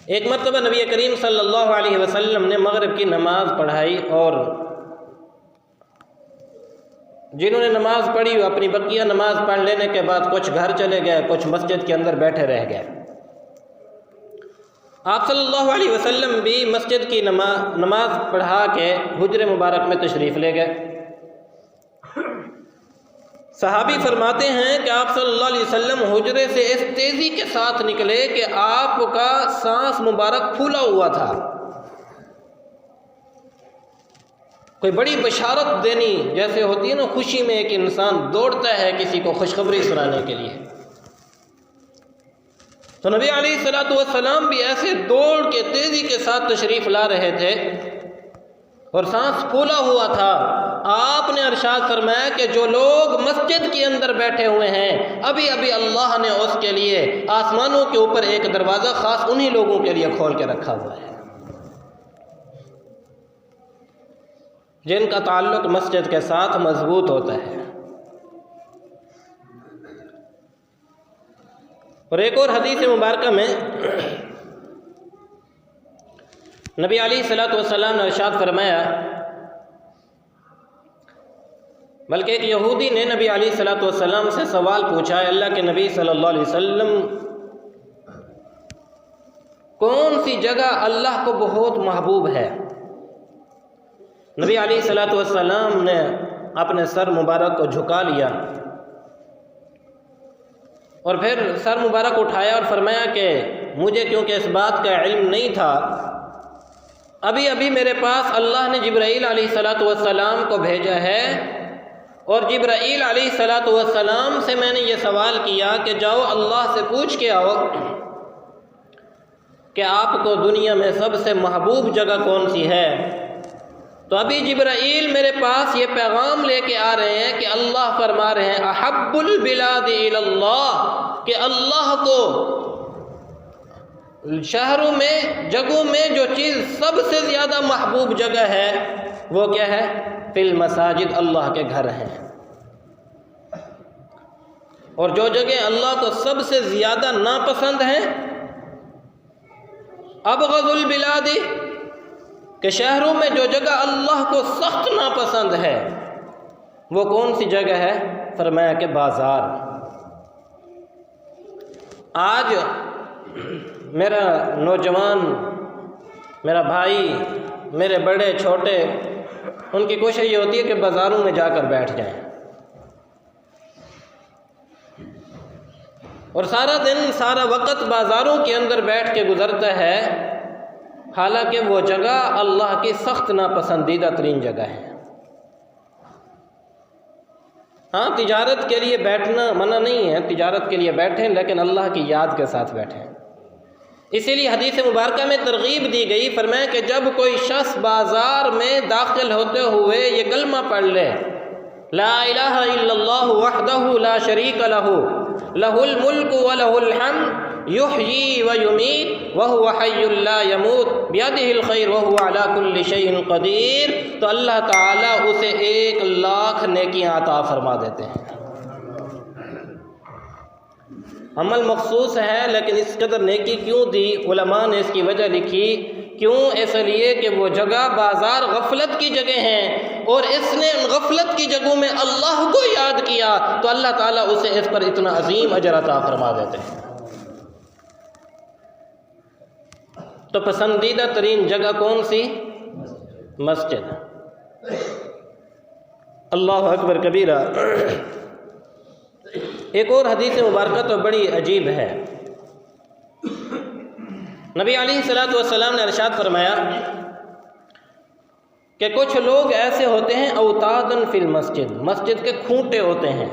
ایک مرتبہ نبی کریم صلی اللہ علیہ وسلم نے مغرب کی نماز پڑھائی، اور جنہوں نے نماز پڑھی وہ اپنی بقیہ نماز پڑھ لینے کے بعد کچھ گھر چلے گئے، کچھ مسجد کے اندر بیٹھے رہ گئے۔ آپ صلی اللہ علیہ وسلم بھی مسجد کی نماز پڑھا کے حجر مبارک میں تشریف لے گئے۔ صحابی فرماتے ہیں کہ آپ صلی اللہ علیہ وسلم حجرے سے اس تیزی کے ساتھ نکلے کہ آپ کا سانس مبارک پھولا ہوا تھا۔ کوئی بڑی بشارت دینی جیسے ہوتی ہے نا، خوشی میں ایک انسان دوڑتا ہے کسی کو خوشخبری سنانے کے لیے، تو نبی علیہ الصلوۃ والسلام بھی ایسے دوڑ کے تیزی کے ساتھ تشریف لا رہے تھے اور سانس پھولا ہوا تھا۔ آپ نے ارشاد فرمایا کہ جو لوگ مسجد کے اندر بیٹھے ہوئے ہیں، ابھی ابھی اللہ نے اس کے لیے آسمانوں کے اوپر ایک دروازہ خاص انہی لوگوں کے لیے کھول کے رکھا ہوا ہے جن کا تعلق مسجد کے ساتھ مضبوط ہوتا ہے۔ اور ایک اور حدیث مبارکہ میں نبی علیہ الصلوۃ والسلام نے ارشاد فرمایا، بلکہ ایک یہودی نے نبی علیہ الصلوۃ والسلام سے سوال پوچھا، اللہ کے نبی صلی اللہ علیہ وسلم، کون سی جگہ اللہ کو بہت محبوب ہے؟ نبی علیہ الصلوۃ والسلام نے اپنے سر مبارک کو جھکا لیا اور پھر سر مبارک اٹھایا اور فرمایا کہ مجھے کیونکہ اس بات کا علم نہیں تھا، ابھی ابھی میرے پاس اللہ نے جبرائیل علیہ الصلوۃ والسلام کو بھیجا ہے، اور جبرائیل علیہ الصلوۃ والسلام سے میں نے یہ سوال کیا کہ جاؤ اللہ سے پوچھ کے آؤ کہ آپ کو دنیا میں سب سے محبوب جگہ کون سی ہے۔ تو ابھی جبرائیل میرے پاس یہ پیغام لے کے آ رہے ہیں کہ اللہ فرما رہے ہیں احب البلاد الی اللہ، کہ اللہ کو شہروں میں، جگہوں میں جو چیز سب سے زیادہ محبوب جگہ ہے وہ کیا ہے؟ فی المساجد، اللہ کے گھر ہیں۔ اور جو جگہ اللہ کو سب سے زیادہ ناپسند ہیں، ابغض البلاد، کہ شہروں میں جو جگہ اللہ کو سخت ناپسند ہے وہ کون سی جگہ ہے؟ فرمایا کہ بازار۔ آج میرا نوجوان، میرا بھائی، میرے بڑے چھوٹے، ان کی کوشش یہ ہوتی ہے کہ بازاروں میں جا کر بیٹھ جائیں، اور سارا دن، سارا وقت بازاروں کے اندر بیٹھ کے گزرتا ہے، حالانکہ وہ جگہ اللہ کی سخت ناپسندیدہ ترین جگہ ہے۔ ہاں، تجارت کے لیے بیٹھنا منع نہیں ہے، تجارت کے لیے بیٹھیں، لیکن اللہ کی یاد کے ساتھ بیٹھیں۔ اسی لیے حدیث مبارکہ میں ترغیب دی گئی، فرمایا کہ جب کوئی شخص بازار میں داخل ہوتے ہوئے یہ کلمہ پڑھ لے، لا الہ الا اللہ وحدہ لا شریک لہ، لہ الملک ولہ الحمد یحیی ویمیت وہو حی لا یموت بیدہ الخیر وہو علی کل شیء قدیر، تو اللہ تعالیٰ اسے 1,00,000 نیکیاں عطا فرما دیتے ہیں۔ عمل مخصوص ہے، لیکن اس قدر نیکی کیوں دی؟ علماء نے اس کی وجہ لکھی، کیوں؟ اس لیے کہ وہ جگہ بازار غفلت کی جگہ ہیں، اور اس نے غفلت کی جگہوں میں اللہ کو یاد کیا تو اللہ تعالیٰ اسے اس پر اتنا عظیم اجر عطا فرما دیتے ہیں۔ تو پسندیدہ ترین جگہ کون سی؟ مسجد۔ اللہ اکبر کبیرہ۔ ایک اور حدیث مبارکہ تو بڑی عجیب ہے۔ نبی علیہ الصلوۃ والسلام نے ارشاد فرمایا کہ کچھ لوگ ایسے ہوتے ہیں اوتادن فی المسجد، مسجد کے کھوٹے ہوتے ہیں،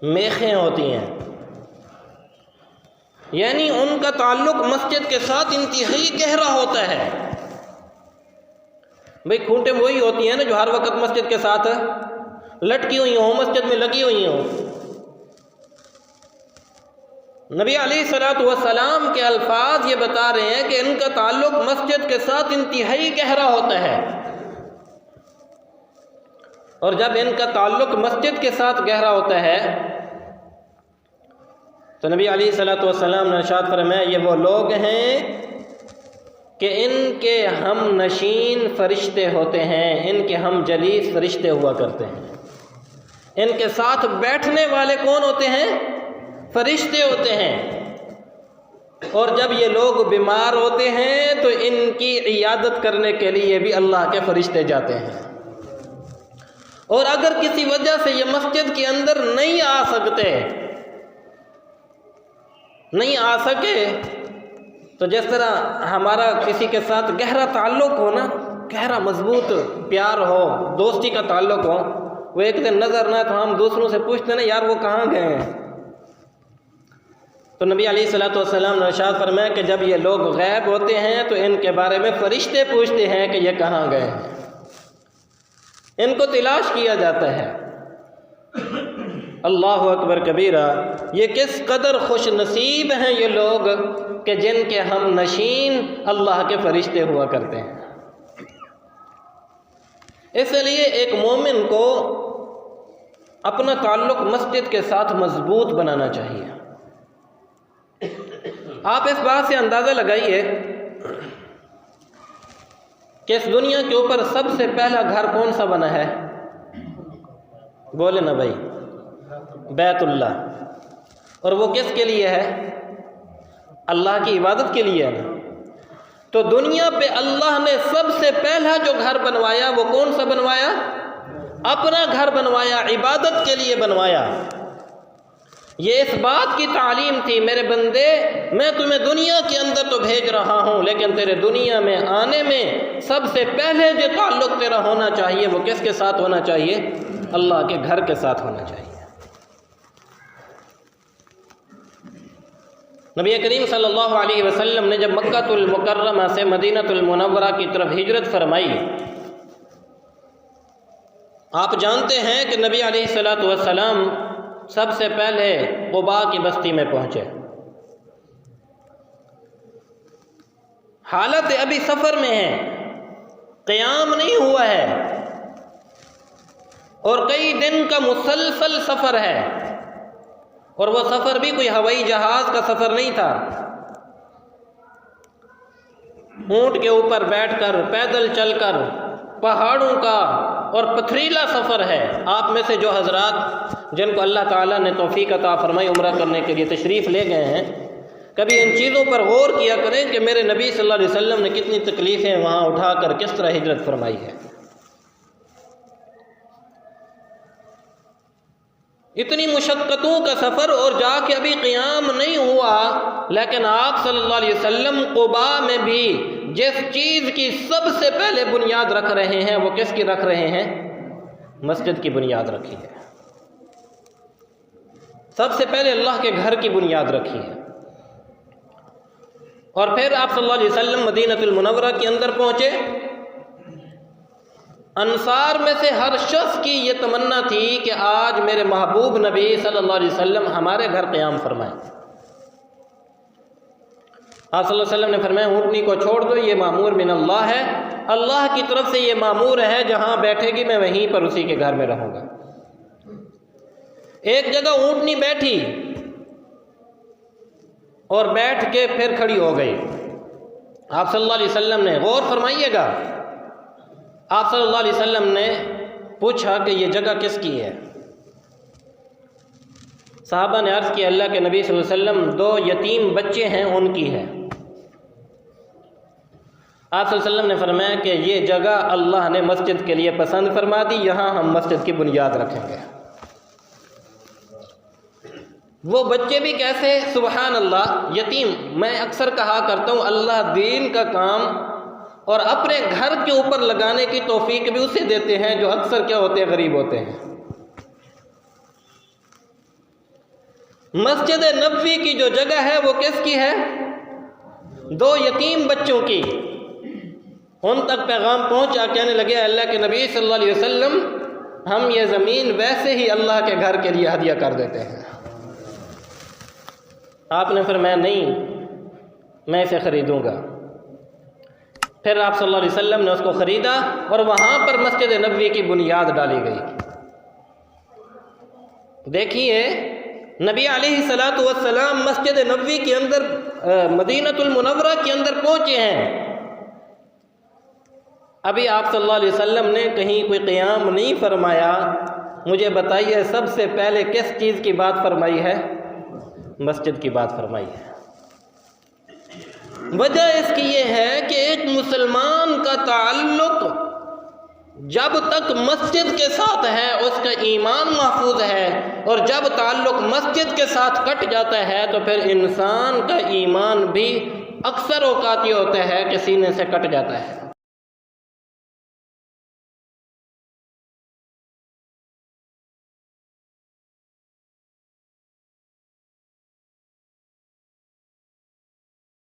میخیں ہوتی ہیں، یعنی ان کا تعلق مسجد کے ساتھ انتہائی گہرا ہوتا ہے۔ بھئی کھوٹیں وہی ہوتی ہیں نا جو ہر وقت مسجد کے ساتھ لٹکی ہوئی ہوں، مسجد میں لگی ہوئی ہوں۔ نبی علیہ الصلوۃ والسلام کے الفاظ یہ بتا رہے ہیں کہ ان کا تعلق مسجد کے ساتھ انتہائی گہرا ہوتا ہے، اور جب ان کا تعلق مسجد کے ساتھ گہرا ہوتا ہے تو نبی علیہ السلام نے ارشاد فرمایا یہ وہ لوگ ہیں کہ ان کے ہم نشین فرشتے ہوتے ہیں، ان کے ہم جلیس فرشتے ہوا کرتے ہیں۔ ان کے ساتھ بیٹھنے والے کون ہوتے ہیں؟ فرشتے ہوتے ہیں۔ اور جب یہ لوگ بیمار ہوتے ہیں تو ان کی عیادت کرنے کے لیے بھی اللہ کے فرشتے جاتے ہیں۔ اور اگر کسی وجہ سے یہ مسجد کے اندر نہیں آ سکے تو جس طرح ہمارا کسی کے ساتھ گہرا تعلق ہو نا، گہرا مضبوط پیار ہو، دوستی کا تعلق ہو، وہ ایک دن نظر نہ تو ہم دوسروں سے پوچھتے نا یار وہ کہاں گئے ہیں۔ تو نبی علیہ السلام نے ارشاد فرمایا کہ جب یہ لوگ غائب ہوتے ہیں تو ان کے بارے میں فرشتے پوچھتے ہیں کہ یہ کہاں گئے ہیں، ان کو تلاش کیا جاتا ہے۔ اللہ اکبر کبیرہ، یہ کس قدر خوش نصیب ہیں یہ لوگ کہ جن کے ہم نشین اللہ کے فرشتے ہوا کرتے ہیں۔ اس لیے ایک مومن کو اپنا تعلق مسجد کے ساتھ مضبوط بنانا چاہیے۔ آپ اس بات سے اندازہ لگائیے کہ اس دنیا کے اوپر سب سے پہلا گھر کون سا بنا ہے؟ بولے نا بھائی، بیت اللہ۔ اور وہ کس کے لیے ہے؟ اللہ کی عبادت کے لیے ہے نا۔ تو دنیا پہ اللہ نے سب سے پہلا جو گھر بنوایا وہ کون سا بنوایا؟ اپنا گھر بنوایا، عبادت کے لیے بنوایا۔ یہ اس بات کی تعلیم تھی، میرے بندے میں تمہیں دنیا کے اندر تو بھیج رہا ہوں لیکن تیرے دنیا میں آنے میں سب سے پہلے جو تعلق تیرا ہونا چاہیے وہ کس کے ساتھ ہونا چاہیے؟ اللہ کے گھر کے ساتھ ہونا چاہیے۔ نبی کریم صلی اللہ علیہ وسلم نے جب مکہ المکرمہ سے مدینہ المنورہ کی طرف ہجرت فرمائی، آپ جانتے ہیں کہ نبی علیہ السلام سب سے پہلے قباء کی بستی میں پہنچے۔ حالت ابھی سفر میں ہے، قیام نہیں ہوا ہے اور کئی دن کا مسلسل سفر ہے، اور وہ سفر بھی کوئی ہوائی جہاز کا سفر نہیں تھا، اونٹ کے اوپر بیٹھ کر، پیدل چل کر، پہاڑوں کا اور پتھریلا سفر ہے۔ آپ میں سے جو حضرات جن کو اللہ تعالیٰ نے توفیق عطا فرمائی عمرہ کرنے کے لیے تشریف لے گئے ہیں، کبھی ان چیزوں پر غور کیا کریں کہ میرے نبی صلی اللہ علیہ وسلم نے کتنی تکلیفیں وہاں اٹھا کر کس طرح ہجرت فرمائی ہے۔ اتنی مشقتوں کا سفر اور جا کے ابھی قیام نہیں ہوا، لیکن آپ صلی اللہ علیہ وسلم قباء میں بھی جس چیز کی سب سے پہلے بنیاد رکھ رہے ہیں وہ کس کی رکھ رہے ہیں؟ مسجد کی بنیاد رکھی ہے۔ سب سے پہلے اللہ کے گھر کی بنیاد رکھی ہے، اور پھر آپ صلی اللہ علیہ وسلم مدینہ المنورہ کے اندر پہنچے۔ انصار میں سے ہر شخص کی یہ تمنا تھی کہ آج میرے محبوب نبی صلی اللہ علیہ وسلم ہمارے گھر قیام فرمائیں۔ آپ صلی اللہ علیہ وسلم نے فرمایا اونٹنی کو چھوڑ دو، یہ مامور من اللہ ہے، اللہ کی طرف سے یہ مامور ہے، جہاں بیٹھے گی میں وہیں پر اسی کے گھر میں رہوں گا۔ ایک جگہ اونٹنی بیٹھی اور بیٹھ کے پھر کھڑی ہو گئی۔ آپ صلی اللہ علیہ وسلم نے، غور فرمائیے گا، آپ صلی اللہ علیہ وسلم نے پوچھا کہ یہ جگہ کس کی ہے؟ صحابہ نے عرض کیا اللہ کے نبی صلی اللہ علیہ وسلم 2 یتیم بچے ہیں ان کی ہے۔ آپ صلی اللہ علیہ وسلم نے فرمایا کہ یہ جگہ اللہ نے مسجد کے لیے پسند فرما دی، یہاں ہم مسجد کی بنیاد رکھیں گے۔ وہ بچے بھی کیسے؟ سبحان اللہ، یتیم۔ میں اکثر کہا کرتا ہوں اللہ دین کا کام اور اپنے گھر کے اوپر لگانے کی توفیق بھی اسے دیتے ہیں جو اکثر کیا ہوتے ہیں؟ غریب ہوتے ہیں۔ مسجد نبوی کی جو جگہ ہے وہ کس کی ہے؟ 2 یتیم بچوں کی۔ ان تک پیغام پہنچا، کہنے لگے اللہ کے نبی صلی اللہ علیہ وسلم ہم یہ زمین ویسے ہی اللہ کے گھر کے لیے ہدیہ کر دیتے ہیں۔ آپ نے فرمایا نہیں، میں اسے خریدوں گا۔ پھر آپ صلی اللہ علیہ وسلم نے اس کو خریدا اور وہاں پر مسجد نبوی کی بنیاد ڈالی گئی۔ دیکھیے نبی علیہ الصلوۃ والسلام مسجد نبوی کے اندر مدینۃ المنورہ کے اندر پہنچے ہیں، ابھی آپ صلی اللہ علیہ وسلم نے کہیں کوئی قیام نہیں فرمایا۔ مجھے بتائیے سب سے پہلے کس چیز کی بات فرمائی ہے؟ مسجد کی بات فرمائی ہے۔ وجہ اس کی یہ ہے کہ ایک مسلمان کا تعلق جب تک مسجد کے ساتھ ہے اس کا ایمان محفوظ ہے، اور جب تعلق مسجد کے ساتھ کٹ جاتا ہے تو پھر انسان کا ایمان بھی اکثر اوقات یہ ہوتا ہے کہ سینے سے کٹ جاتا ہے۔